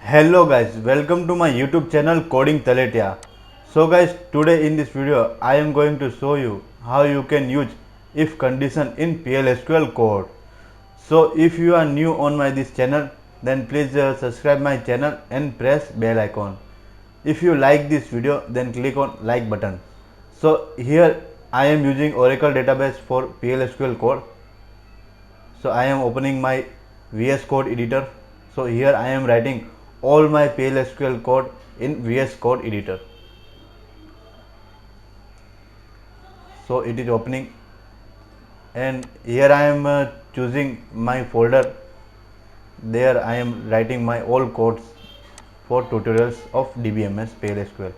Hello guys, welcome to my YouTube channel Coding Taletiya. So guys, today in this video I am going to show you how you can use if condition in Plsql code. So if you are new on this channel, then please subscribe my channel and press bell icon. If you like this video, then click on like button. So here I am using Oracle database for Plsql code. So I am opening my VS Code editor. So here I am writing all my Plsql code in VS Code editor. So it is opening, and here I am choosing my folder. There I am writing my all codes for tutorials of DBMS Plsql.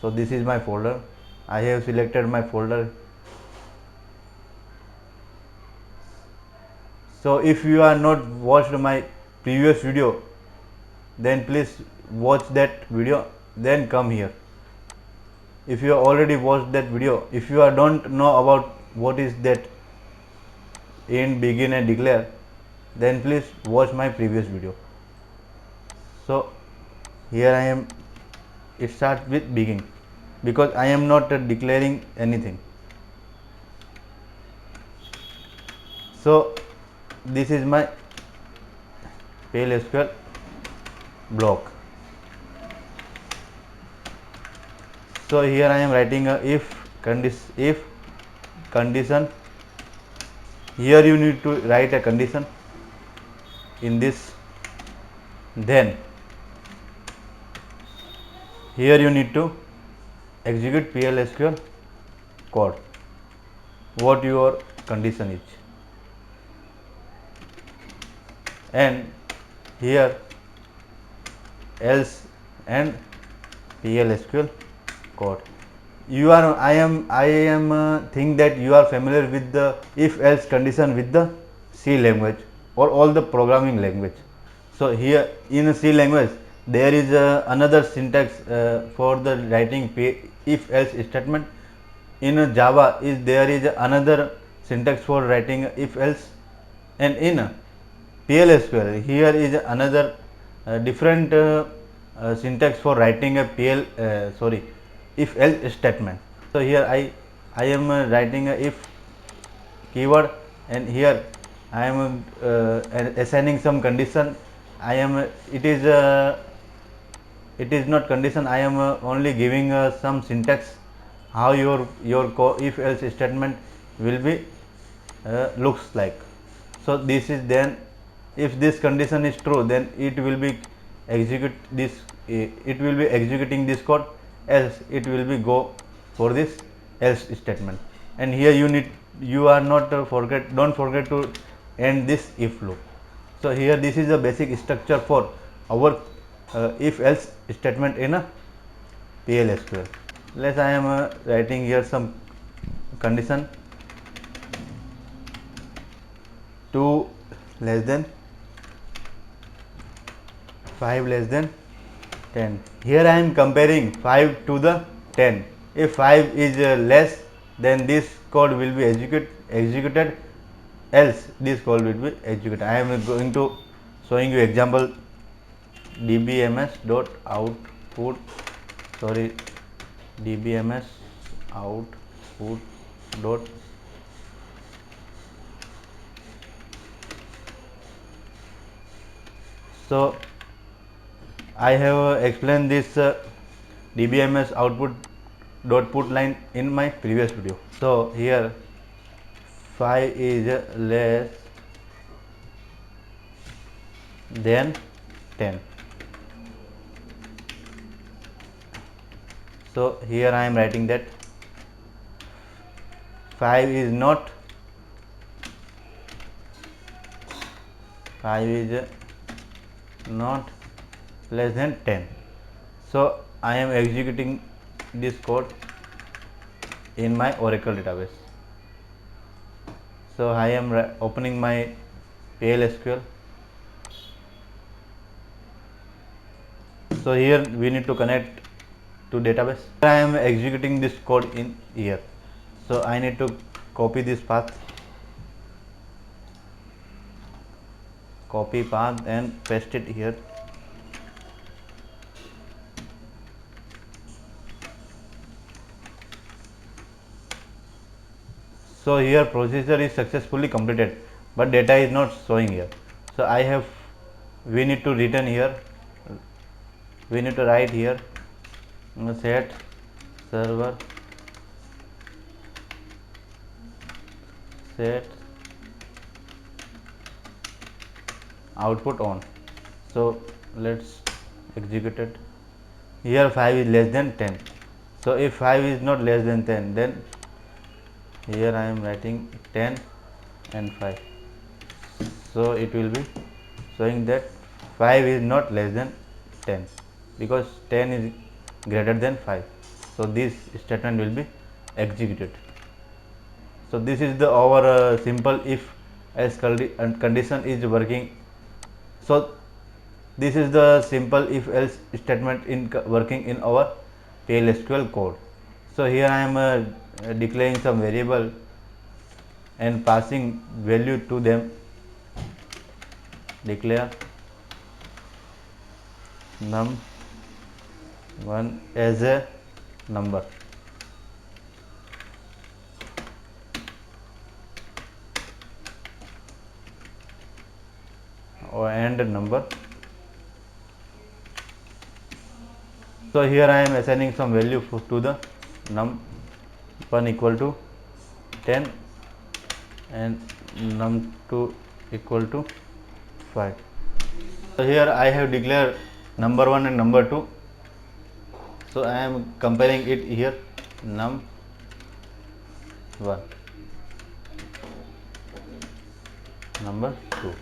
So this is my folder. I have selected my folder. So if you are not watched my previous video, then please watch that video, then come here. If you already watched that video, if you don't know about what is that end, begin and declare, then please watch my previous video. So here I am, it starts with begin because I am not declaring anything. So this is my Plsql block. So here I am writing a if condition. Here you need to write a condition in this. Then here you need to execute Plsql code. What your condition is, and here else and Plsql code. I am think that you are familiar with the if else condition with the C language or all the programming language. So here in C language there is another syntax for the writing if else statement. In Java there is another syntax for writing if else, and in Plsql here is another different syntax for writing a if else statement. So here I am writing a if keyword, and here I am assigning some condition. It is not condition, I am only giving some syntax how your if else statement will be looks like. So this is, then if this condition is true, then it will be executing this code, else it will be go for this else statement. And here you are not don't forget to end this if loop. So here this is the basic structure for our if else statement in a Plsql. Let's I am writing here some condition 2 less than 5 less than 10. Here I am comparing 5 to the 10. If 5 is less, then this code will be executed, else this code will be executed. I am going to showing you example dbms dot output dbms output dot so I have explained this dbms output dot put line in my previous video. So here 5 is less than 10. So here I am writing that 5 is not less than 10. So I am executing this code in my Oracle database. So I am opening my Plsql. So here we need to connect to database. I am executing this code in here. So I need to copy this path copy path and paste it here. So here procedure is successfully completed, but data is not showing here. So we need to return here, we need to write here set server set output on. So let's execute it. Here 5 is less than 10. So if 5 is not less than 10, then here I am writing 10 and 5. So it will be showing that 5 is not less than 10 because 10 is greater than 5. So this statement will be executed. So this is the our simple if else condition is working. So this is the simple if else statement in working in our Plsql code. So here I am declaring some variable and passing value to them. Declare num1 as a number or and number. So here I am assigning some value to the num1 equal to 10 and num2 equal to 5. So here I have declared number 1 and number 2. So I am comparing it here num1 number 2.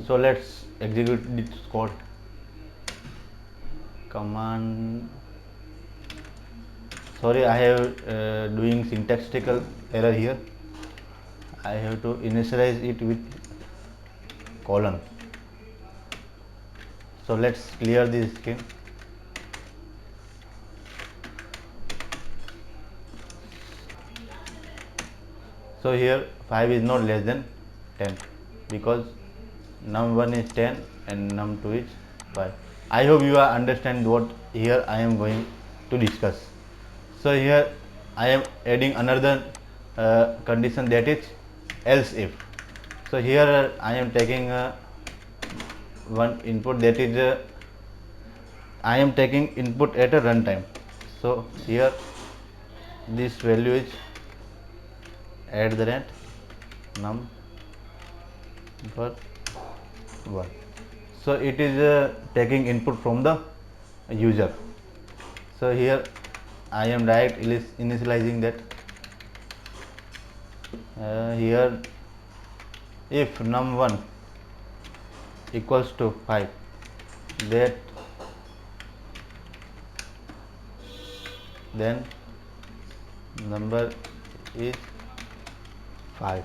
So let's execute this code. Command, sorry, I have doing syntactical error here. I have to initialize it with colon. So let's clear this screen. So here 5 is not less than 10 because num1 is 10 and num2 is 5. I hope you are understand what here I am going to discuss. So here I am adding another condition, that is else if. So here I am taking one input, that is I am taking input at a runtime. So here this value is @num1. So it is taking input from the user. So here I am direct initializing that. Here if num1 equals to 5, that then number is 5.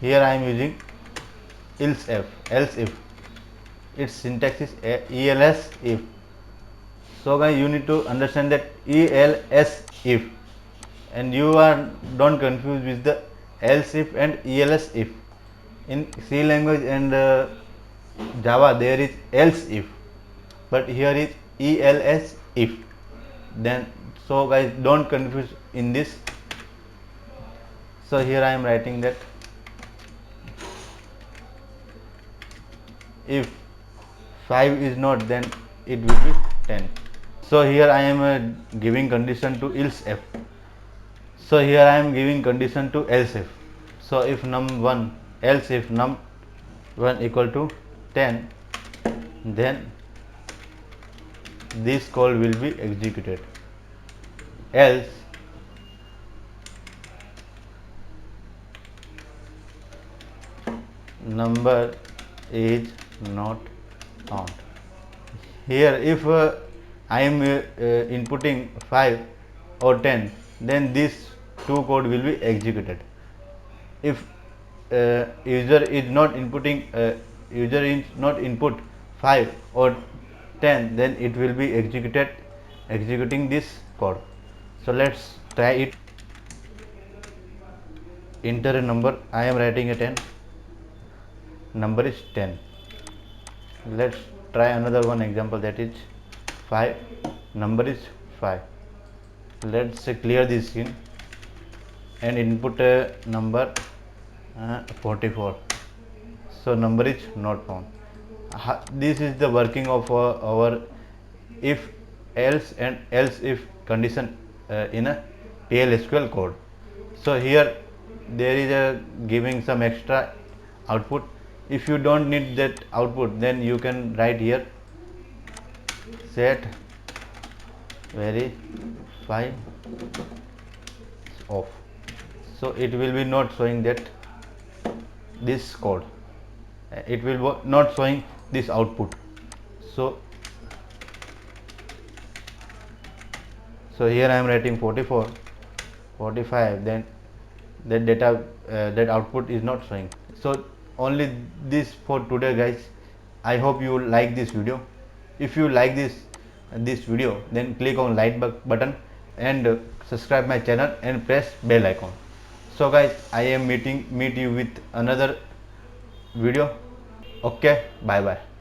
Here I am using else if. Its syntax is else if. So guys, you need to understand that else if, and you are don't confuse with the else if and else if. In C language and Java there is else if, but here is else if. Then so guys, don't confuse in this. So here I am writing that if 5 is not, then it will be 10. So here I am giving condition to else if. So here I am giving condition to else if. So if num1 else if num1 equal to 10, then this call will be executed. Else number is not count. Here if I am inputting 5 or 10, then this two code will be executed. If user is not input 5 or 10, then it will be executing this code. So let's try it. Enter a number. I am writing a 10. number is 10. Let's try another one example, that is 5, number is 5. Let's clear this screen and input a number 44. So number is not found. This is the working of our if else and else if condition in a Plsql code. So here there is a giving some extra output. If you don't need that output, then you can write here set verify off. So it will be not showing that this code, it will not showing this output. So here I am writing 44, 45, then that data that output is not showing. So only this for today, guys. I hope you like this video. If you like this video, then click on like button and subscribe my channel and press bell icon. So guys, I am meet you with another video. Okay, bye bye.